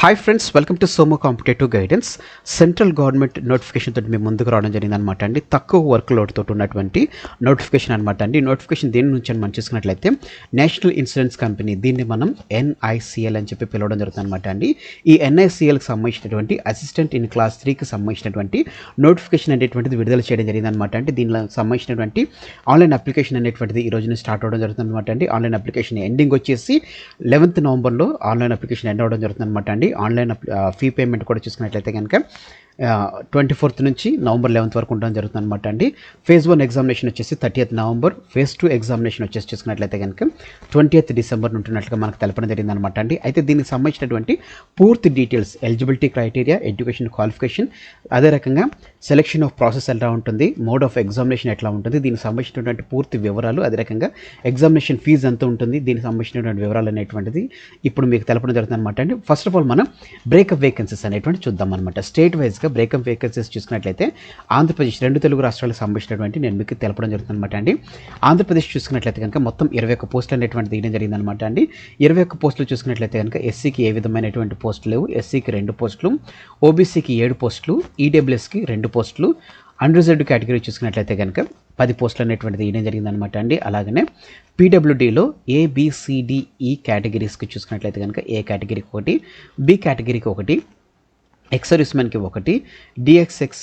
Hi friends, welcome to Somu competitive guidance. Central government notification తోటి మేము ముందుకు రావడం జరిగింది అనమాట అండి. తక్కువ వర్క్ లోడ్ తోటి ఉన్నటువంటి నోటిఫికేషన్ అనమాట అండి. నోటిఫికేషన్ దేని నుంచి అని మనం చూసుకున్నట్లయితే నేషనల్ ఇన్సూరెన్స్ కంపెనీ, దీన్ని మనం NICL అని చెప్పి పిలవడం జరుగుతుంది అనమాట అండి. ఈ NICLకి సంబంధించినటువంటి అసిస్టెంట్ ఇన్ క్లాస్ 3కి సంబంధించినటువంటి నోటిఫికేషన్ అనేటువంటిది విడుదల చేయడం జరిగింది అనమాట అండి. దీనిలో సంబంధించినటువంటి ఆన్లైన్ అప్లికేషన్ అనేటువంటిది ఈ రోజున స్టార్ట్ అవ్వడం జరుగుతుంది అనమాట అండి. ఆన్లైన్ అప్లికేషన్ ఎండింగ్ వచ్చేసి 11th నవంబర్లో ఆన్లైన్ అప్లికేషన్ ఎండ్ అవ్వడం జరుగుతుంది అనమాట అండి. ఆన్లైన్ ఫీ పేమెంట్ కూడా చూసుకున్నట్లయితే కనుక 24th నుంచి నవంబర్ 11th వరకు ఉండడం జరుగుతుంది అనమాట అండి. ఫేజ్ 1 ఎగ్జామినేషన్ వచ్చేసి 30th నవంబర్, ఫేజ్ 2 ఎగ్జామినేషన్ వచ్చేసి చూసుకున్నట్లయితే కనుక 20th డిసెంబర్ ఉంటున్నట్లుగా మనకు తెలపడం జరిగింది అనమాట అండి. అయితే దీనికి సంబంధించినటువంటి పూర్తి details, eligibility criteria, education qualification, అదే రకంగా సెలెక్షన్ ఆఫ్ ప్రాసెస్ ఎలా ఉంటుంది, మోడ్ ఆఫ్ ఎగ్జామినేషన్ ఎట్లా ఉంటుంది, దీనికి సంబంధించినటువంటి పూర్తి వివరాలు, అదే రకంగా ఎగ్జామినేషన్ ఫీజు ఎంత ఉంటుంది, దీనికి సంబంధించినటువంటి వివరాలు అనేటువంటిది ఇప్పుడు మీకు తెలపడం జరుగుతుంది అనమాట అండి. ఫస్ట్ ఆఫ్ ఆల్ మనం బ్రేకప్ వేకెన్సీస్ అనేటువంటి చూద్దాం అనమాట. స్టేట్ వైజ్గా బ్రేకప్ వేకెన్సీస్ చూసుకున్నట్లయితే ఆంధ్రప్రదేశ్, 2 తెలుగు రాష్ట్రాలకు సంబంధించినటువంటి నేను మీకు తెలపడం జరుగుతుంది అనమాట అండి. ఆంధ్రప్రదేశ్ చూసుకున్నట్లయితే కనుక మొత్తం 21 పోస్టులు అనేటువంటి తీయడం జరిగింది అనమాట అండి. 21 పోస్టులు చూసుకున్నట్లయితే కనుక ఎస్సీకి ఏ విధమైనటువంటి పోస్టులు లేవు. ఎస్సీకి 2 పోస్టులు, ఓబీసీకి 7 పోస్టులు, ఈడబ్ల్యూఎస్కి 2 పోస్టులు, అన్రిజర్వ్డ్ కేటగిరీ చూసుకున్నట్లయితే కనుక 10 పోస్టులు అనేటువంటిది ఇవ్వడం జరిగింది అనమాట అండి. అలాగనే పీడబ్ల్యూడీలో ABCDE కేటగిరీస్కి చూసుకున్నట్లయితే కనుక ఏ కేటగిరీకి 1, బి కేటగిరీకి 1, ఎక్స్ సర్వీస్మెన్కి 1, DXX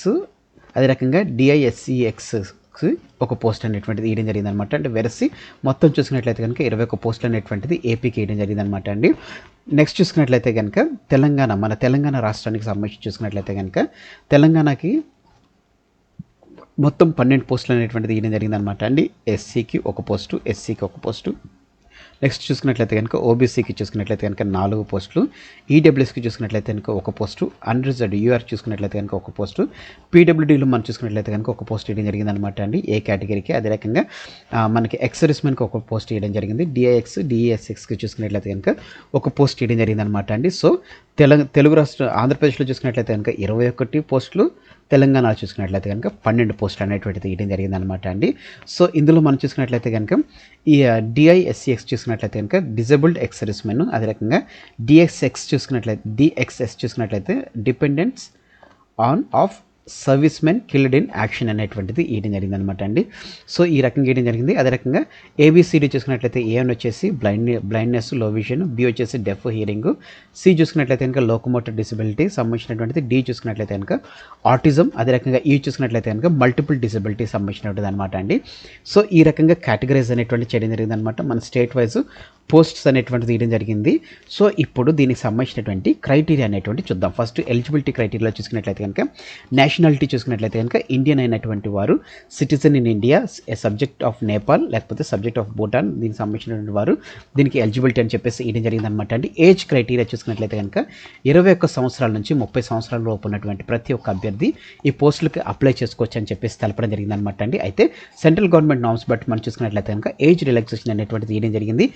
అదే రకంగా DISCXకి 1 పోస్ట్ అనేటువంటిది ఇవ్వడం జరిగింది అనమాట. అంటే వెరసి మొత్తం చూసుకున్నట్లయితే కనుక 21 పోస్టులు అనేటువంటిది ఏపీకి ఇవ్వడం జరిగింది అనమాట అండి. నెక్స్ట్ చూసుకున్నట్లయితే కనుక మన తెలంగాణ రాష్ట్రానికి సంబంధించి చూసుకున్నట్లయితే కనుక తెలంగాణకి మొత్తం 12 పోస్టులు అనేటువంటిది ఇవ్వడం జరిగింది అనమాట అండి. ఎస్సీకి 1 పోస్టు, ఎస్సీకి 1 పోస్టు. నెక్స్ట్ చూసుకున్నట్లయితే కనుక ఓబీసీకి చూసుకున్నట్లయితే కనుక 4 పోస్టులు, ఈడబ్ల్యూఎస్కి చూసుకున్నట్లయితే కనుక 1 పోస్టు, అన్రిజర్వ్డ్ యూఆర్ చూసుకున్నట్లయితే కనుక 1 పోస్టు, పీడబ్ల్యూడీలో మనం చూసుకున్నట్లయితే కనుక 1 పోస్ట్ ఇవ్వడం జరిగింది అనమాట అండి ఏ కేటగిరీకి. అదే రకంగా మనకి ఎక్స్ సర్వీస్మెన్కి 1 పోస్ట్ ఇవ్వడం జరిగింది. DISCకి చూసుకున్నట్లయితే కనుక 1 పోస్ట్ ఇవ్వడం జరిగింది అనమాట అండి. సో తెలుగు రాష్ట్ర ఆంధ్రప్రదేశ్లో చూసుకున్నట్లయితే కనుక 21 పోస్టులు, తెలంగాణలో చూసుకున్నట్లయితే కనుక 12 పోస్టులు అనేటువంటిది ఇవ్వడం జరిగింది అనమాట అండి. సో ఇందులో మనం చూసుకున్నట్లయితే కనుక ఈ DISCX చూసుకున్నట్లయితే కనుక డిజేబుల్డ్ ఎక్స్ సర్వీస్మెన్, అదే రకంగా DXS చూసుకున్నట్లయితే dependents of servicemen killed in action అనేటువంటిది ఇవ్వడం జరిగింది అనమాట అండి. సో ఈ రకంగా ఇవ్వడం జరిగింది. అదే రకంగా ABCD చూసుకున్నట్లయితే A వచ్చేసి బ్లైండ్నెస్, లో విజన్, B వచ్చేసి డెఫ్ హియరింగ్, C చూసుకున్నట్లయితే కనుక లోకోమోటర్ డిసబిలిటీ సంబంధించినటువంటిది, D చూసుకున్నట్లయితే కనుక ఆటిజం, అదే రకంగా E చూసుకున్నట్లయితే కనుక మల్టిపుల్ డిసబిలిటీ సంబంధించినటువంటిది అనమాట అండి. సో ఈ రకంగా కేటగరైజ్ అనేటువంటి చేయడం జరిగింది అనమాట. మన స్టేట్ వైజ్ పోస్ట్స్ అనేటువంటిది ఇవ్వడం జరిగింది. సో ఇప్పుడు దీనికి సంబంధించినటువంటి క్రైటీరియా అనేటువంటి చూద్దాం. ఫస్ట్ ఎలిజిబిలిటీ క్రైటీరియా చూసుకున్నట్లయితే కనుక నేషనాలిటీ చూసుకున్నట్లయితే కనుక ఇండియన్ అయినటువంటి వారు, citizen in India, subject of Nepal లేకపోతే సబ్జెక్ట్ ఆఫ్ భూటాన్, దీనికి సంబంధించినటువంటి వారు దీనికి ఎలిజిబిలిటీ అని చెప్పేసి ఇవ్వడం జరిగింది అనమాట అండి. ఏజ్ క్రైటీరియా చూసుకున్నట్లయితే కనుక 21 సంవత్సరాల నుంచి 30 సంవత్సరాల లోపు ఉన్నటువంటి ప్రతి ఒక్క అభ్యర్థి ఈ పోస్టులకు అప్లై చేసుకోవచ్చు అని చెప్పేసి తెలపడం జరిగింది అనమాట అండి. అయితే సెంట్రల్ గవర్నమెంట్ నామ్స్ బట్టి మనం చూసుకున్నట్లయితే కనుక ఏజ్ రిలాక్సేషన్ అనేటువంటిది ఇవ్వడం జరిగింది.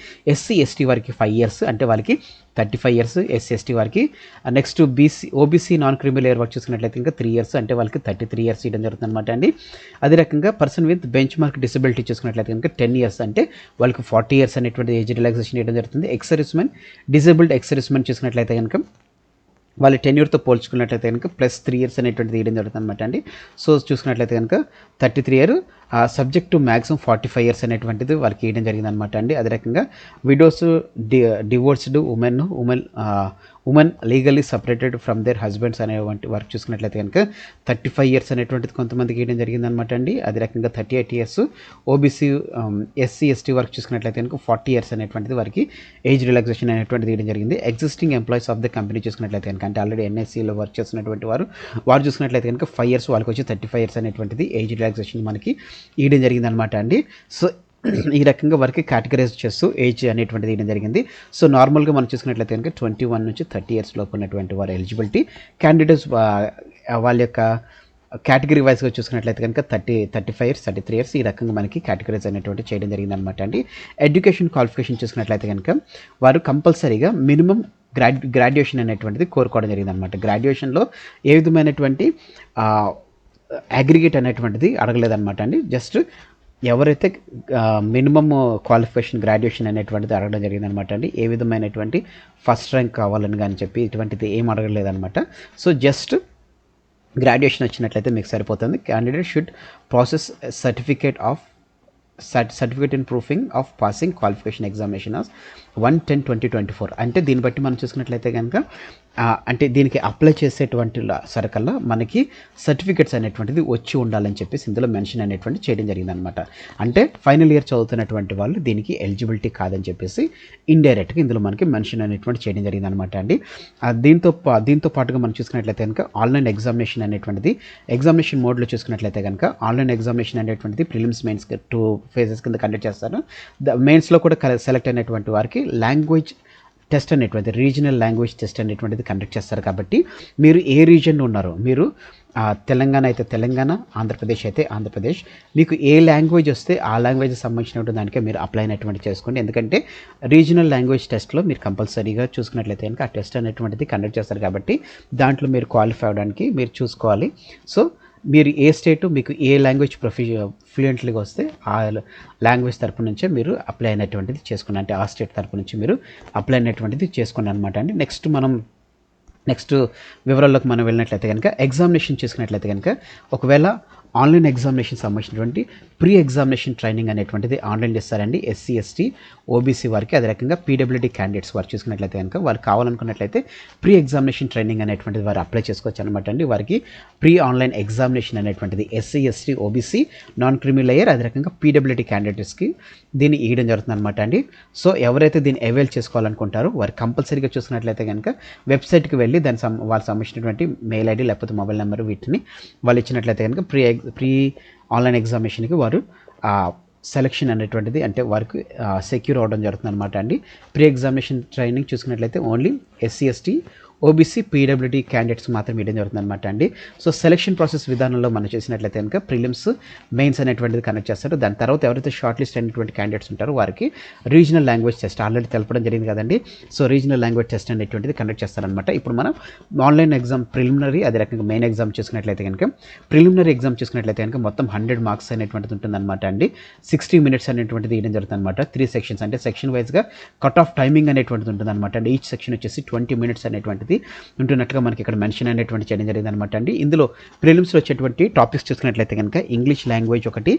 SC/ST వారికి 5 years, అంటే వాళ్ళకి 35 years, SC/ST వారికి. Next OBC non criminal air work చూసుకున్నట్లయితే ఇంకా 3 years, అంటే వాళ్ళకి 33 years ఇవ్వడం జరుగుతుంది అనమాట అండి. అదే రకంగా person with bench mark disability చూసుకున్నట్లయితే కనుక 10 years, అంటే వాళ్ళకి 40 years అనేటువంటి ఏజ్ రిలాక్సేషన్ ఇవ్వడం జరుగుతుంది. Ex servicemen, disabled ex servicemen చూసుకున్నట్లయితే కనుక వాళ్ళ టెన్యూర్తో పోల్చుకున్నట్లయితే కనుక +3 years అనేటువంటిది ఇవ్వడం జరుగుతుంది అనమాట అండి. సో చూసుకున్నట్లయితే కనుక 33 years, subject to maximum 45 years అనేటువంటిది వాళ్ళకి ఇవ్వడం జరిగింది అనమాట అండి. అదే రకంగా widows, divorced women legally separated from there husbands అనేటువంటి వర్క్ చూసుకున్నట్లయితే కనుక 35 years అనేటువంటిది కొంతమందికి ఇవ్వడం జరిగింది అనమాట అండి. అదే రకంగా 38 years, ఓబీసీ SC/ST వర్క్ చూసుకున్నట్లయితే కనుక 40 years అనేటువంటిది వారికి ఏజ్ రిలాక్సేషన్ అనేటువంటిది ఇవ్వడం జరిగింది. Existing employees of the company చూసుకున్నట్లయితే కనుక, అంటే ఆల్రెడీ NICలో వర్క్ చేస్తున్నటువంటి వారు చూసుకున్నట్లయితే కనుక 5 years, వాళ్ళకి వచ్చి 35 years అనేటువంటిది ఏజ్ రిలాక్సేషన్ మనకి ఇవ్వడం జరిగింది అనమాట అండి. సో ఈ రకంగా వరకు కేటగరైజ్ చేస్తూ ఏజ్ అనేటువంటిది ఇవ్వడం జరిగింది. సో నార్మల్గా మనం చూసుకున్నట్లయితే కనుక 21 నుంచి 30 years లోపు ఉన్నటువంటి వారు ఎలిజిబిలిటీ క్యాండిడేట్స్, వాళ్ళ యొక్క కేటగిరీ వైజ్గా చూసుకున్నట్లయితే కనుక 35 years, 33 years ఈ రకంగా మనకి కేటగరైజ్ అనేటువంటి చేయడం జరిగింది అనమాట అండి. ఎడ్యుకేషన్ క్వాలిఫికేషన్ చూసుకున్నట్లయితే కనుక వారు కంపల్సరీగా మినిమం గ్రాడ్యుయేషన్ అనేటువంటిది కోరుకోవడం జరిగింది అనమాట. గ్రాడ్యుయేషన్లో ఏ విధమైనటువంటి అగ్రిగేట్ అనేటువంటిది అడగలేదన్నమాట అండి. జస్ట్ ఎవరైతే మినిమమ్ క్వాలిఫికేషన్ గ్రాడ్యుయేషన్ అనేటువంటిది అడగడం జరిగిందనమాట అండి. ఏ విధమైనటువంటి ఫస్ట్ ర్యాంక్ కావాలని కానీ చెప్పి ఇటువంటిది ఏం అడగలేదనమాట. సో జస్ట్ గ్రాడ్యుయేషన్ వచ్చినట్లయితే మీకు సరిపోతుంది. Candidate should process certificate in proofing of passing qualification examination 1/10/2024. అంటే దీన్ని బట్టి మనం చూసుకున్నట్లయితే కనుక అంటే దీనికి అప్లై చేసేటువంటి సరికల్లా మనకి సర్టిఫికేట్స్ అనేటువంటిది వచ్చి ఉండాలని చెప్పేసి ఇందులో మెన్షన్ అనేటువంటి చేయడం జరిగిందనమాట. అంటే ఫైనల్ ఇయర్ చదువుతున్నటువంటి వాళ్ళు దీనికి ఎలిజిబిలిటీ కాదని చెప్పేసి ఇండైరెక్ట్గా ఇందులో మనకి మెన్షన్ అనేటువంటి చేయడం జరిగిందనమాట అండి. దీంతో పాటుగా మనం చూసుకున్నట్లయితే కనుక ఆన్లైన్ ఎగ్జామినేషన్ అనేటువంటిది ఎగ్జామినేషన్ మోడ్లో చూసుకున్నట్లయితే కనుక ఆన్లైన్ ఎగ్జామినేషన్ అనేటువంటిది ప్రిలిమ్స్ మెయిన్స్ 2 ఫేజెస్ కింద కండక్ట్ చేస్తారు. మెయిన్స్లో కూడా సెలెక్ట్ అయినటువంటి వారికి లాంగ్వేజ్ టెస్ట్ అనేటువంటిది రీజనల్ లాంగ్వేజ్ టెస్ట్ అనేటువంటిది కండక్ట్ చేస్తారు. కాబట్టి మీరు ఏ రీజన్లో ఉన్నారో, మీరు తెలంగాణ అయితే తెలంగాణ, ఆంధ్రప్రదేశ్ అయితే ఆంధ్రప్రదేశ్, మీకు ఏ లాంగ్వేజ్ వస్తే ఆ లాంగ్వేజ్ సంబంధించినటువంటి దానికే మీరు అప్లై అనేటువంటి చేసుకోండి. ఎందుకంటే రీజనల్ లాంగ్వేజ్ టెస్ట్లో మీరు కంపల్సరీగా చూసుకున్నట్లయితే కనుక ఆ టెస్ట్ అనేటువంటిది కండక్ట్ చేస్తారు. కాబట్టి దాంట్లో మీరు క్వాలిఫై అవ్వడానికి మీరు చూసుకోవాలి. సో మీరు ఏ స్టేటు, మీకు ఏ లాంగ్వేజ్ ఫ్లూయెంట్లీగా వస్తే ఆ లాంగ్వేజ్ తరపు నుంచే మీరు అప్లై అయినటువంటిది చేసుకోండి. అంటే ఆ స్టేట్ తరపు నుంచి మీరు అప్లై అయినటువంటిది చేసుకోండి అనమాట అండి. నెక్స్ట్ వివరాల్లోకి మనం వెళ్ళినట్లయితే కనుక ఎగ్జామినేషన్ చేసుకున్నట్లయితే కనుక ఒకవేళ ఆన్లైన్ ఎగ్జామినేషన్ సంబంధించినటువంటి ప్రీ ఎగ్జామినేషన్ ట్రైనింగ్ అనేటువంటిది ఆన్లైన్ చేస్తారండి. ఎస్సీ, ఎస్టీ, ఓబీసీ వారికి, అదే రకంగా పీడబ్ల్యూడీ క్యాండిడేట్స్ వారు చూసుకున్నట్లయితే కనుక వారు కావాలనుకున్నట్లయితే ప్రీ ఎగ్జామినేషన్ ట్రైనింగ్ అనేటువంటిది వారు అప్లై చేసుకోవచ్చు అనమాట అండి. వారికి ప్రీ ఆన్లైన్ ఎగ్జామినేషన్ అనేటువంటిది ఎస్సీ, ఎస్టీ, ఓబీసీ, నాన్ క్రిమి లేయర్, అదే రకంగా పీడబ్ల్యూడీ క్యాండిడేట్స్కి దీన్ని ఇవ్వడం జరుగుతుంది అనమాట అండి. సో ఎవరైతే దీన్ని అవైల్ చేసుకోవాలనుకుంటారో వారు కంపల్సరీగా చూసుకున్నట్లయితే కనుక వెబ్సైట్కి వెళ్ళి వాళ్ళు సంబంధించినటువంటి మెయిల్ ఐడి లేకపోతే మొబైల్ నెంబర్ వీటిని వాళ్ళు ఇచ్చినట్లయితే కనుక ప్రీ ఆన్లైన్ ఎగ్జామినేషన్కి వారు సెలెక్షన్ అనేటువంటిది అంటే వారికి సెక్యూర్ అవ్వడం జరుగుతుంది అనమాట అండి. ప్రీ ఎగ్జామినేషన్ ట్రైనింగ్ చూసుకున్నట్లయితే only SC, ST, OBC, PWD candidates మాత్రం ఇవ్వడం జరుగుతుంది అనమాట అండి. సో సెలక్షన్ ప్రాసెస్ విధానంలో మనం చేసినట్లయితే కనుక ప్రిలిమ్స్, మెయిన్స్ అనేటువంటిది కండక్ట్ చేస్తారు. దాని తర్వాత ఎవరైతే షార్ట్ లిస్ట్ అయినటువంటి క్యాండిడేట్స్ ఉంటారో వారికి రీజనల్ లాంగ్వేజ్ టెస్ట్ ఆల్రెడీ తెలపడం జరిగింది కదండి. సో రీజనల్ లాంగ్వేజ్ టెస్ట్ అనేటువంటిది కండక్ట్ చేస్తారనమాట. ఇప్పుడు మనం ఆన్లైన్ ఎగ్జామ్ ప్రిలిమినరీ, అదే రకంగా మెయిన్ ఎగ్జామ్ చూసుకున్నట్లయితే కనుక ప్రిలిమినరీ ఎగ్జామ్ చూసుకున్నట్లయితే కనుక మొత్తం 100 మార్క్స్ అనేటువంటిది ఉంటుందన్నమాట అండి. 60 minutes అనేటువంటిది ఇవ్వడం జరుగుతుంది అనమాట. 3 సెక్షన్స్ అంటే సెక్షన్ వైజ్గా కట్ ఆఫ్ టైమింగ్ అనేటువంటిది ఉంటుంది అనమాట అండి. ఈచ్ సెక్షన్ వచ్చేసి 20 minutes అనేటువంటిది ఉంటున్నట్టుగా మనకి ఇక్కడ మెన్షన్ అనేటువంటి చేయడం జరిగింది అనమాట అండి. ఇందులో ప్రిలిమ్స్లో వచ్చేటువంటి టాపిక్స్ చూసుకున్నట్లయితే కనుక ఇంగ్లీష్ లాంగ్వేజ్ ఒకటి,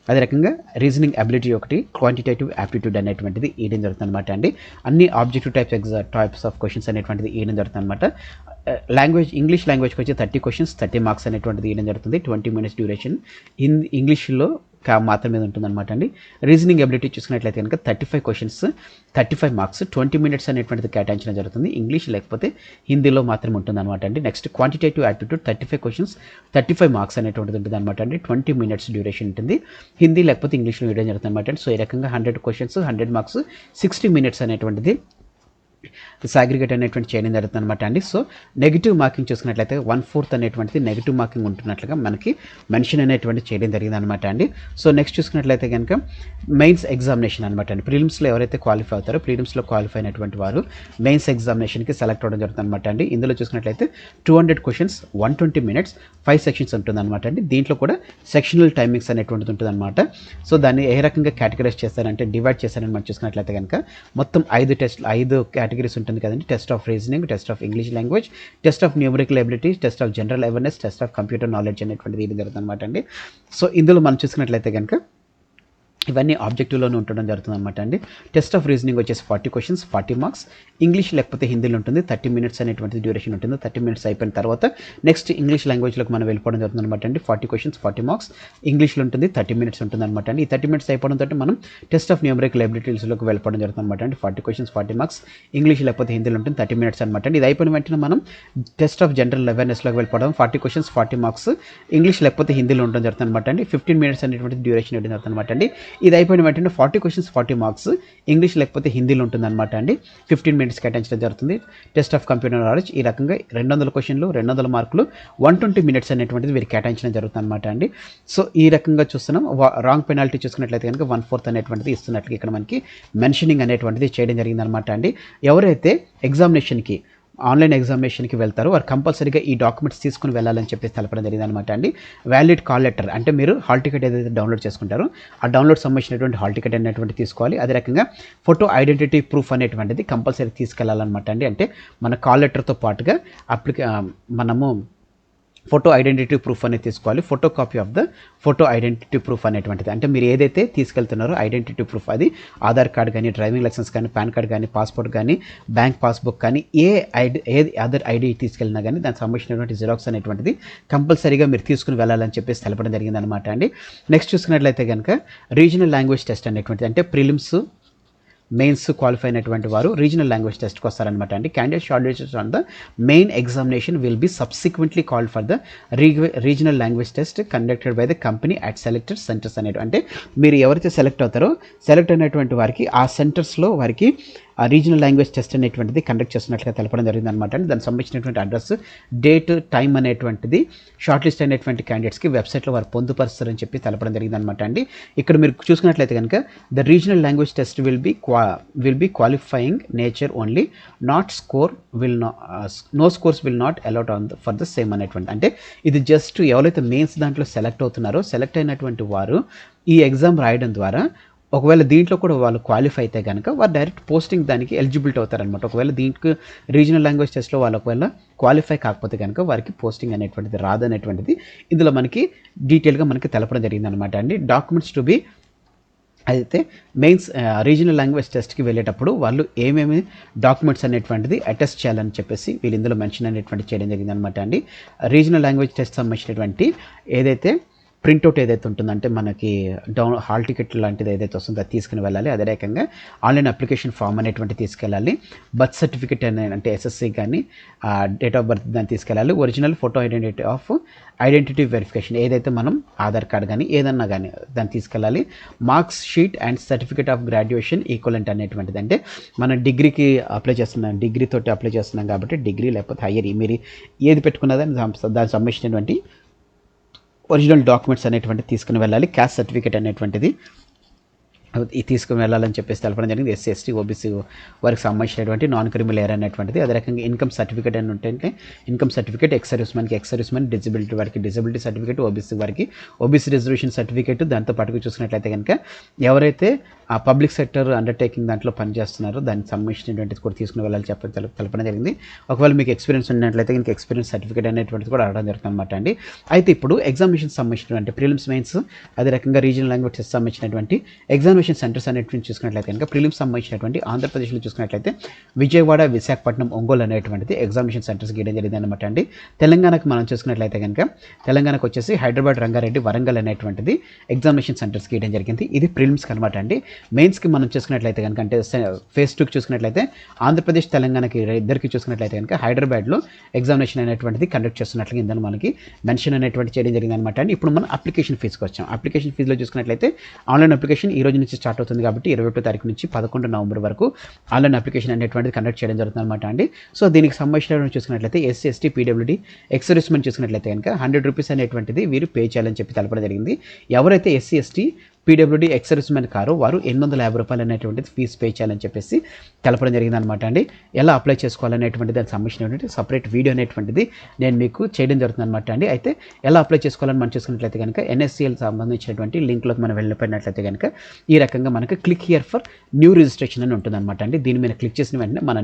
అదే రకంగా రీజనింగ్ అబిలిటీ ఒకటి, క్వాంటిటేటివ్ యాప్టిట్యూడ్ అనేటువంటిది ఇవ్వడం జరుగుతుంది అనమాట అండి. అన్ని ఆబ్జెక్టివ్ టైప్స్ ఆఫ్ క్వశ్చన్స్ అనేటువంటిది ఇవ్వడం జరుగుతుంది అనమాట. ఇంగ్లీష్ లాంగ్వేజ్కి వచ్చి 30 questions, 30 marks అనేటువంటిది ఇవ్వడం జరుగుతుంది. 20 minutes డ్యూరేషన్ ఇంగ్లీష్లో మాత్రమే ఉంటుందన్నమాట అండి. రీజనింగ్ అబిలిటీ చూసుకున్నట్లయితే కనుక 35 questions, 35 marks, 20 minutes అనేటువంటిది కేటాయించడం జరుగుతుంది. ఇంగ్లీష్ లేకపోతే హిందీలో మాత్రమే ఉంటుందన్నమాట అండి. Next quantitative aptitude 35 questions, 35 marks అనేటువంటిది ఉంటుంది అనమాట అండి. 20 minutes డ్యూరేషన్ ఉంటుంది. హిందీ లేకపోతే ఇంగ్లీష్లో ఇవ్వడం జరుగుతుంది అనమాట అండి. సో ఈ రకంగా 100 questions, 100 marks, 60 minutes అనేటువంటిది సాగ్రిగేట్ అనేటువంటి చేయడం జరుగుతుంది అనమాట అండి. సో నెగిటివ్ మార్కింగ్ చూసుకున్నట్లయితే 1/4 అనేటువంటిది నెగిటివ్ మార్కింగ్ ఉంటున్నట్లుగా మనకి మెన్షన్ అనేటువంటి చేయడం జరిగింది అనమాట అండి. సో నెక్స్ట్ చూసుకున్నట్లయితే కనుక మెయిన్స్ ఎగ్జామినేషన్ అనమాట అండి. ప్రిలిమ్స్లో ఎవరైతే క్వాలిఫై అవుతారో ప్రిలిమ్స్లో క్వాలిఫై అయినటువంటి వారు మెయిన్స్ ఎగ్జామినేషన్కి సెలెక్ట్ అవ్వడం జరుగుతుంది అనమాట అండి. ఇందులో చూసుకున్నట్లయితే 200 questions, 120 minutes, 5 sections ఉంటుంది అనమాట అండి. దీంట్లో కూడా సెక్షనల్ టైమింగ్స్ అనేటువంటిది ఉంటుంది అనమాట. సో దాన్ని ఏ రకంగా కేటగరైజ్ చేస్తారంటే డివైడ్ చేస్తారని మనం చూసుకున్నట్లయితే కనుక మొత్తం 5 కేటగిరీస్ ఉంటుంది కదండి. Test of reasoning, test of English language, test of numerical ability, test of general awareness, test of computer knowledge అనేటువంటిది ఇది జరుగుతుంది అనమాట అండి. సో ఇందులో మనం చూసుకున్నట్లయితే కనుక ఇవన్నీ ఆబ్జెక్టివ్లోనే ఉండడం జరుగుతుంది అనమాట అండి. టెస్ట్ ఆఫ్ రీజనింగ్ వచ్చేసి 40 questions, 40 marks, ఇంగ్లీష్ లేకపోతే హిందీలో ఉంటుంది. 30 minutes అనేటువంటి డ్యూరేషన్ ఉంటుంది. 30 minutes అయిపోయిన తర్వాత నెక్స్ట్ ఇంగ్లీష్ లాంగ్వేజ్లోకి మనం వెళ్ళిపోవడం జరుగుతుంది అనమాట అండి. 40 questions, 40 marks, ఇంగ్లీష్లో ఉంటుంది. 30 minutes ఉంటుంది అనమాట అండి. ఈ 30 minutes అయిపోవడం తోటి మనం టెస్ట్ ఆఫ్ న్యూమరికల్ ఎబిలిటీస్లోకి వెళ్ళిపోవడం జరుగుతుంది అనమాట అండి. 40 questions, 40 marks, ఇంగ్లీష్ లేకపోతే హిందీలో ఉంటుంది. 30 minutes అనమాట అండి. ఇది అయిపోయిన వెంటనే మనం టెస్ట్ ఆఫ్ జనరల్ అవేర్నెస్లోకి వెళ్ళిపోవడం. 40 questions, 40 marks, ఇంగ్లీష్ లేకపోతే హిందీలో ఉండడం జరుగుతుంది అనమాట అండి. 15 minutes అనేటువంటి డ్యూరేషన్ ఇవ్వడం జరుగుతుంది అనమాట అండి. ఇది అయిపోయిన వెంటనే 40 questions, 40 marks, ఇంగ్లీష్ లేకపోతే హిందీలో ఉంటుంది అనమాట అండి. 15 minutes కేటాయించడం జరుగుతుంది. టెస్ట్ ఆఫ్ కంప్యూటర్ నాలెడ్జ్ ఈ రకంగా 200 questions, 200 మార్కులు, 120 minutes అనేటువంటిది వీరికి కేటాయించడం జరుగుతుంది అనమాట అండి. సో ఈ రకంగా చూస్తున్నాం. రాంగ్ పెనాల్టీ చూసుకున్నట్లయితే కనుక 1/4 అనేటువంటిది ఇస్తున్నట్లుగా ఇక్కడ మనకి మెన్షనింగ్ అనేటువంటిది చేయడం జరిగింది అనమాట అండి. ఎవరైతే ఎగ్జామినేషన్కి ఆన్లైన్ ఎగ్జామినేషన్కి వెళ్తారో వారు కంపల్సరీగా ఈ డాక్యుమెంట్స్ తీసుకుని వెళ్ళాలని చెప్పేసి తెలపడం జరిగింది అనమాట అండి. వ్యాలిడ్ కాల్ లెటర్ అంటే మీరు హాల్ టికెట్ ఏదైతే డౌన్లోడ్ చేసుకుంటారో ఆ డౌన్లోడ్ సంబంధించినటువంటి హాల్ టికెట్ అనేటువంటి తీసుకోవాలి. అదే రకంగా ఫోటో ఐడెంటిటీ ప్రూఫ్ అనేటువంటిది కంపల్సరీ తీసుకెళ్లాలన్నమాట అండి. అంటే మన కాల్ లెటర్తో పాటుగా మనము ఫోటో ఐడెంటిటీ ప్రూఫ్ అనేది తీసుకోవాలి. Photo copy of the photo identity proof అనేటువంటిది అంటే మీరు ఏదైతే తీసుకెళ్తున్నారో ఐడెంటిటీ ప్రూఫ్ అది ఆధార్ కార్డ్ కానీ, డ్రైవింగ్ లైసెన్స్ కానీ, పాన్ కార్డ్ కానీ, పాస్పోర్ట్ కానీ, బ్యాంక్ పాస్బుక్ కానీ, ఏది అదర్ ఐడి తీసుకెళ్ళినా కానీ దానికి సంబంధించినటువంటి జిరాక్స్ అనేటువంటిది కంపల్సరీగా మీరు తీసుకుని వెళ్ళాలని చెప్పేసి తెలపడం జరిగింది అనమాట అండి. నెక్స్ట్ చూసుకున్నట్లయితే కనుక రీజనల్ లాంగ్వేజ్ టెస్ట్ అనేటువంటిది అంటే ప్రిలిమ్స్ మెయిన్స్ క్వాలిఫై అయినటువంటి వారు రీజనల్ లాంగ్వేజ్ టెస్ట్కి వస్తారనమాట అండి. Candidate short listed on the main examination will be subsequently called for the regional language test conducted by the company at selected centres అనేవి. అంటే మీరు ఎవరైతే సెలెక్ట్ అవుతారో సెలెక్ట్ అయినటువంటి వారికి ఆ సెంటర్స్లో వారికి ఆ రీజనల్ లాంగ్వేజ్ టెస్ట్ అనేటువంటిది కండక్ట్ చేస్తున్నట్లుగా తెలపడం జరిగింది అనమాట అండి. దానికి సంబంధించినటువంటి అడ్రస్, డేట్, టైం అనేటువంటిది షార్ట్ లిస్ట్ అయినటువంటి క్యాండిడేట్స్కి వెబ్సైట్లో వారు పొందుపరుస్తారని చెప్పి తెలపడం జరిగింది అనమాట అండి. ఇక్కడ మీరు చూసుకున్నట్లయితే కనుక the regional language test will be qualifying nature only, not score no scores will not allot on for the same అనేటువంటి. అంటే ఇది జస్ట్ ఎవరైతే మెయిన్స్ దాంట్లో సెలెక్ట్ అవుతున్నారో సెలెక్ట్ అయినటువంటి వారు ఈ ఎగ్జామ్ రాయడం ద్వారా ఒకవేళ దీంట్లో కూడా వాళ్ళు క్వాలిఫై అయితే కనుక వారు డైరెక్ట్ పోస్టింగ్ దానికి ఎలిజిబిలిటీ అవుతారనమాట. ఒకవేళ దీనికి రీజనల్ లాంగ్వేజ్ టెస్ట్లో వాళ్ళు ఒకవేళ క్వాలిఫై కాకపోతే కనుక వారికి పోస్టింగ్ అనేటువంటిది రాదనేటువంటిది ఇందులో మనకి డీటెయిల్గా మనకి తెలపడం జరిగింది అనమాట అండి. డాక్యుమెంట్స్ టు బి అయితే మెయిన్స్ రీజనల్ లాంగ్వేజ్ టెస్ట్కి వెళ్ళేటప్పుడు వాళ్ళు ఏమేమి డాక్యుమెంట్స్ అనేటువంటిది అటెస్ట్ చేయాలని చెప్పేసి వీళ్ళు ఇందులో మెన్షన్ అనేటువంటి చేయడం జరిగింది అనమాట అండి. రీజనల్ లాంగ్వేజ్ టెస్ట్ సంబంధించినటువంటి ఏదైతే ప్రింట్అవుట్ ఏదైతే ఉంటుందంటే మనకి హాల్ టికెట్ లాంటిది ఏదైతే వస్తుందో అది తీసుకుని వెళ్ళాలి. అదే రకంగా ఆన్లైన్ అప్లికేషన్ ఫామ్ అనేటువంటి తీసుకెళ్ళాలి. బర్త్ సర్టిఫికేట్ అంటే ఎస్ఎస్సి కానీ డేట్ ఆఫ్ బర్త్ దాన్ని తీసుకెళ్ళాలి. ఒరిజినల్ ఫోటో ఐడెంటిటీ వెరిఫికేషన్ ఏదైతే మనం ఆధార్ కార్డ్ కానీ ఏదన్నా కానీ దాన్ని తీసుకెళ్ళాలి. Marks sheet and certificate of graduation equivalent అనేటువంటిది అంటే మనం డిగ్రీకి అప్లై చేస్తున్నాం, డిగ్రీతోటి అప్లై చేస్తున్నాం కాబట్టి డిగ్రీ లేకపోతే హయ్యర్ మీరు ఏది పెట్టుకున్నదని దానికి సంబంధించినటువంటి ఒరిజినల్ డాక్యుమెంట్స్ అనేటువంటి తీసుకుని వెళ్ళాలి. క్యాస్ట్ సర్టిఫికేట్ అనేటువంటిది తీసుకుని వెళ్ళాలని చెప్పేసి తెలపడం జరిగింది. ఎస్సీ, ఎస్టీ, ఓబీసీ వారికి సంబంధించినటువంటి నాన్ క్రిమినల్ ఎయిర్ అనేటువంటిది. అదే రకంగా ఇన్కమ్ సర్టిఫికేట్ అని ఉంటే income certificate, X service man, disability వారికి డిజబిలిటీ సర్టిఫికేట్, ఓబీసీ వారికి ఓబీసీ రిజర్వేషన్ సర్టిఫికేట్. దాంతో పాటుగా చూసుకున్నట్లయితే కనుక ఎవరైతే ఆ పబ్లిక్ సెక్టర్ అండర్టేకింగ్ దాంట్లో పనిచేస్తున్నారో దానికి సంబంధించినటువంటిది కూడా తీసుకుని వెళ్ళాలి తెలపడం జరిగింది. ఒకవేళ మీకు ఎక్స్పీరియన్స్ ఉన్నట్లయితే ఇంకా ఎక్స్పీరియన్స్ సర్టిఫికేట్ అనేటువంటిది కూడా అడగడం జరుగుతుంది అనమాట అండి. అయితే ఇప్పుడు ఎగ్జామినేషన్ సంబంధించినటువంటి ప్రిలిమ్స్, మెయిన్స్ అదే రకంగా రీజనల్ లాంగ్వేజ్ టెస్ట్ సంబంధించినటువంటి ఎగ్జామినేషన్ సెంటర్స్ అనేటువంటి చూసుకున్నట్లయితే కనుక ప్రిలిమ్స్ సంబంధించినటువంటి ఆంధ్రప్రదేశ్లో చూసుకున్నట్లయితే విజయవాడ, విశాఖపట్నం, ఒంగోలు అనేటువంటిది ఎగ్జామినేషన్ సెంటర్స్ గీయడం జరిగింది అనమాట అండి. తెలంగాణకు మనం చూసుకున్నట్లయితే కనుక తెలంగాణకు వచ్చేసి హైదరాబాద్, రంగారెడ్డి, వరంగల్ అనేటువంటిది ఎగ్జామినేషన్ సెంటర్స్ గీయడం జరిగింది. ఇది ప్రిలిమ్స్కి అనమాట అండి. మెయిన్స్కి మనం చూసుకున్నట్లయితే కనుక అంటే ఫేజ్ 2కి చూసుకున్నట్లయితే ఆంధ్రప్రదేశ్, తెలంగాణకి ఇద్దరికి చూసుకున్నట్లయితే కనుక హైదరాబాద్లో ఎగ్జామినేషన్ అనేటువంటిది కండక్ట్ చేస్తున్నట్లుగా ఇందని మనకి మెన్షన్ అనేటువంటి చేయడం జరిగింది అనమాట అండి. ఇప్పుడు మనం అప్లికేషన్ ఫీజుకి వచ్చాం. అప్లికేషన్ ఫీజులో చూసుకున్నట్లయితే ఆన్లైన్ అప్లికేషన్ ఈ రోజు నుంచి స్టార్ట్ అవుతుంది కాబట్టి 21వ తారీఖు నుంచి 11 నవంబర్ వరకు ఆన్లైన్ అప్లికేషన్ అనేటువంటిది కండక్ట్ చేయడం జరుగుతుంది అనమాట అండి. సో దీనికి సంబంధించిన చూసుకున్నట్లయితే SC, ST, PWD, ex service man చూసుకున్నట్లయితే కనుక 100 రూపీస్ అనేటువంటిది వీరు పే చేయాలని చెప్పి తెలపడం జరిగింది. ఎవరైతే SC, ST, PWD, ex service man కారో వారు 850 రూపాయలు అనేటువంటిది ఫీజు పే చేయాలని చెప్పేసి తెలపడం జరిగింది అనమాట అండి. ఎలా అప్లై చేసుకోవాలనేటువంటి దానికి సంబంధించినటువంటి సపరేట్ వీడియో అనేటువంటిది నేను మీకు చేయడం జరుగుతుంది అనమాట అండి. అయితే ఎలా అప్లై చేసుకోవాలని మనం చూసుకున్నట్లయితే కనుక NICL సంబంధించినటువంటి లింక్లోకి మనం వెళ్ళిపోయినట్లయితే కనుక ఈ రకంగా మనకు click here for new registration అని ఉంటుంది అనమాట అండి. దీని మీద క్లిక్ చేసిన వెంటనే మన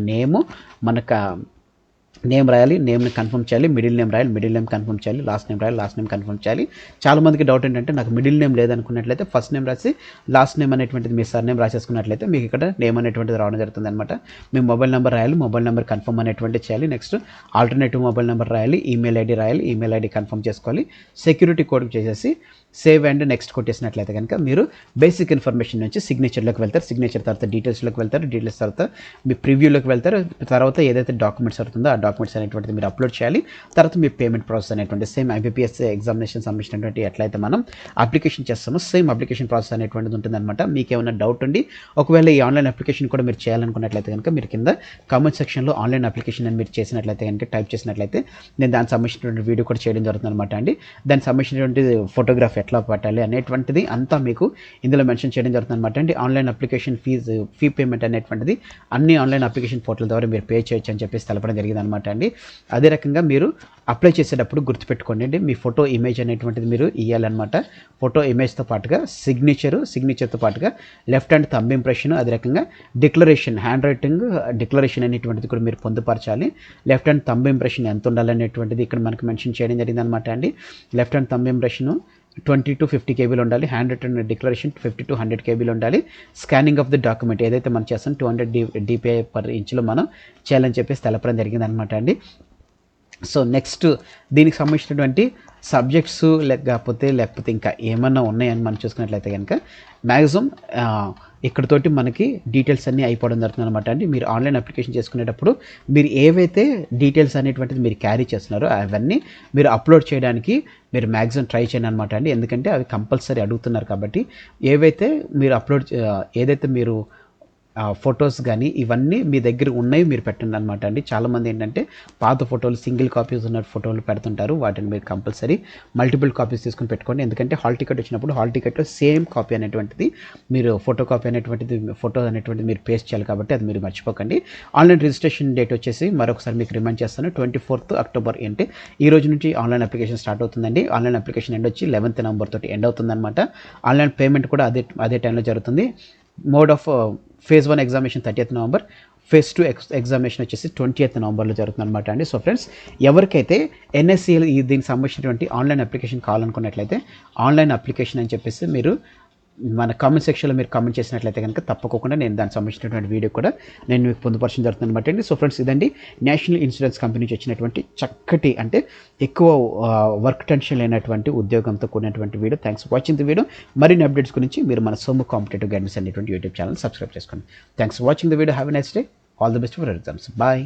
నేమ్ రాయాలి, నేమ్ని కన్ఫర్మ్ చేయాలి, మిడిల్ నేమ్ రాయాలి, మిడిల్ నేమ్ కన్ఫర్మ్ చేయాలి, లాస్ట్ నేమ్ రాయాలి, లాస్ట్ నేమ్ కన్ఫర్మ్ చేయాలి. చాలామందికి డౌట్ ఏంటంటే నాకు మిడిల్ నేమ్ లేదనుకున్నట్లయితే ఫస్ట్ నేమ్ రాసి లాస్ట్ నేమ్ అనేటువంటిది మీ సర్ నేమ్ రాసేసుకున్నట్లయితే మీకు ఇక్కడ నేమ్ అనేటువంటిది రావడం జరుగుతుంది అనమాట. మీ మొబైల్ నెంబర్ రాయాలి, మొబైల్ నెంబర్ కన్ఫర్మ్ అనేటువంటిది చేయాలి. నెక్స్ట్ ఆల్టర్నేటివ్ మొబైల్ నెంబర్ రాయాలి, ఈమెయిల్ ఐడి రాయాలి, ఈమెయిల్ ఐడి కన్ఫర్మ్ చేసుకోవాలి. సెక్యూరిటీ కోడ్ చేసేసి సేవ్ అండ్ నెక్స్ట్ కొట్టేసినట్లయితే కనుక మీరు బేసిక్ ఇన్ఫర్మేషన్ నుంచి సిగ్నేచర్లోకి వెళ్తారు, సిగ్నేచర్ తర్వాత డీటెయిల్స్లోకి వెళ్తారు, డీటెయిల్స్ తర్వాత మీ ప్రివ్యూలోకి వెళ్తారు, తర్వాత ఏదైతే డాక్యుమెంట్స్ అవుతుందో ఆ డాక్యుమెంట్స్ అనేటువంటిది మీరు అప్లోడ్ చేయాలి. తర్వాత మీ పేమెంట్ ప్రాసెస్ అనేటువంటి సేమ్ ఐబీపీఎస్ ఎగ్జామినేషన్ సంబంధించినటువంటి ఎట్లయితే మనం అప్లికేషన్ చేస్తామో సేమ్ అప్లికేషన్ ప్రాసెస్ అనేటువంటిది ఉంటుందన్నమాట. మీకు ఏమైనా డౌట్ ఉండి ఒకవేళ ఈ ఆన్లైన్ అప్లికేషన్ కూడా మీరు చేయాలనుకున్నట్లయితే కనుక మీరు కింద కామెంట్ సెక్షన్లో ఆన్లైన్ అప్లికేషన్ అని మీరు చేసినట్లయితే కనుక టైప్ చేసినట్లయితే నేను దానికి సంబంధించినటువంటి వీడియో కూడా చేయడం జరుగుతుంది అనమాట అండి. దానికి సంబంధించినటువంటి ఫోటోగ్రాఫ్ ఎట్లా పట్టాలి అనేటువంటిది అంతా మీకు ఇందులో మెన్షన్ చేయడం జరుగుతుంది అనమాట అండి. ఆన్లైన్ అప్లికేషన్ ఫీ పేమెంట్ అనేటువంటిది అన్ని ఆన్లైన్ అప్లికేషన్ పోర్టల్ ద్వారా మీరు పే చేయొచ్చు అని చెప్పేసి తెలపడం జరిగింది అనమాట అండి. అదే రకంగా మీరు అప్లై చేసేటప్పుడు గుర్తుపెట్టుకోండి అండి, మీ ఫోటో ఇమేజ్ అనేటువంటిది మీరు ఇవ్వాలన్నమాట. ఫోటో ఇమేజ్తో పాటుగా సిగ్నేచర్తో పాటుగా లెఫ్ట్ హ్యాండ్ థంబ్ ఇంప్రెషన్, అదే రకంగా డిక్లరేషన్ హ్యాండ్ రైటింగ్ డిక్లరేషన్ అనేటువంటిది కూడా మీరు పొందుపరచాలి. లెఫ్ట్ హ్యాండ్ థంబ్ ఇంప్రెషన్ ఎంత ఉండాలనేటువంటిది ఇక్కడ మనకు మెన్షన్ చేయడం జరిగింది అనమాట అండి. Left hand thumb impression 20 to 50 కేబీలు ఉండాలి. హ్యాండ్ రిటర్న్ డిక్లరేషన్ 50 to 100 కేబీలు ఉండాలి. స్కానింగ్ ఆఫ్ ద డాక్యుమెంట్ ఏదైతే మనం చేస్తాం 200 DPI per ఇంచ్లో మనం చేయాలని చెప్పేసి తెలపడం జరిగింది అనమాట అండి. సో నెక్స్ట్ దీనికి సంబంధించినటువంటి సబ్జెక్ట్స్ లేకపోతే ఇంకా ఏమన్నా ఉన్నాయని మనం చూసుకున్నట్లయితే కనుక మ్యాక్సిమం ఇక్కడతోటి మనకి డీటెయిల్స్ అన్నీ అయిపోవడం జరుగుతుంది అనమాట అండి. మీరు ఆన్లైన్ అప్లికేషన్ చేసుకునేటప్పుడు మీరు ఏవైతే డీటెయిల్స్ అనేటువంటిది మీరు క్యారీ చేస్తున్నారో అవన్నీ మీరు అప్లోడ్ చేయడానికి మీరు మ్యాక్సిమం ట్రై చేయండి అనమాట అండి. ఎందుకంటే అవి కంపల్సరీ అడుగుతున్నారు కాబట్టి ఏవైతే మీరు ఏదైతే మీరు ఫొటోస్ కానీ ఇవన్నీ మీ దగ్గర ఉన్నాయి మీరు పెట్టండి అనమాట అండి. చాలామంది ఏంటంటే పాత ఫోటోలు సింగిల్ కాపీస్ ఉన్న ఫోటోలు పెడుతుంటారు. వాటిని మీరు కంపల్సరీ మల్టిపుల్ కాపీస్ తీసుకుని పెట్టుకోండి. ఎందుకంటే హాల్ టికెట్ వచ్చినప్పుడు హాల్ టికెట్లో సేమ్ కాపీ అనేటువంటిది మీరు ఫోటో అనేటువంటిది మీరు పేస్ట్ చేయాలి కాబట్టి అది మీరు మర్చిపోకండి. ఆన్లైన్ రిజిస్ట్రేషన్ డేట్ వచ్చేసి మరొకసారి మీకు రిమైండ్ చేస్తాను 24th October అంటే ఈ రోజు నుంచి ఆన్లైన్ అప్లికేషన్ స్టార్ట్ అవుతుందండి. ఆన్లైన్ అప్లికేషన్ ఎండ్ వచ్చి 11th November తోటి ఎండ్ అవుతుందన్నమాట. ఆన్లైన్ పేమెంట్ కూడా అదే టైంలో జరుగుతుంది. Mode of phase 1 examination 30th November, phase 2 examination వచ్చేసి 20th November జరుగుతుంది అనమాట అండి. సో ఫ్రెండ్స్, ఎవరికైతే NICL దీనికి సంబంధించినటువంటి ఆన్లైన్ అప్లికేషన్ కావాలనుకున్నట్లయితే ఆన్లైన్ అప్లికేషన్ అని చెప్పేసి మీరు మన కామెంట్ సెక్షన్లో మీరు కామెంట్ చేసినట్లయితే కనుక తప్పకుండా నేను దానికి సంబంధించినటువంటి వీడియో కూడా నేను మీకు పొందుపరచడం జరుగుతుంది అనమాట అండి. సో ఫ్రెండ్స్, ఇదండి నేషనల్ ఇన్సూరెన్స్ కంపెనీ నుంచి వచ్చినటువంటి చక్కటి అంటే ఎక్కువ వర్క్ టెన్షన్ లేనటువంటి ఉద్యోగంతో కూడినటువంటి video. Thanks for watching the video. మరిన్ని అప్డేట్స్ గురించి మీరు మన సోము కాంపిటేటివ్ గైడెన్స్ అనేటువంటి యూట్యూబ్ ఛానల్ సబ్స్క్రైబ్ చేసుకోండి. Thanks for watching the video. Have a nice day. All the best for exams. Bye.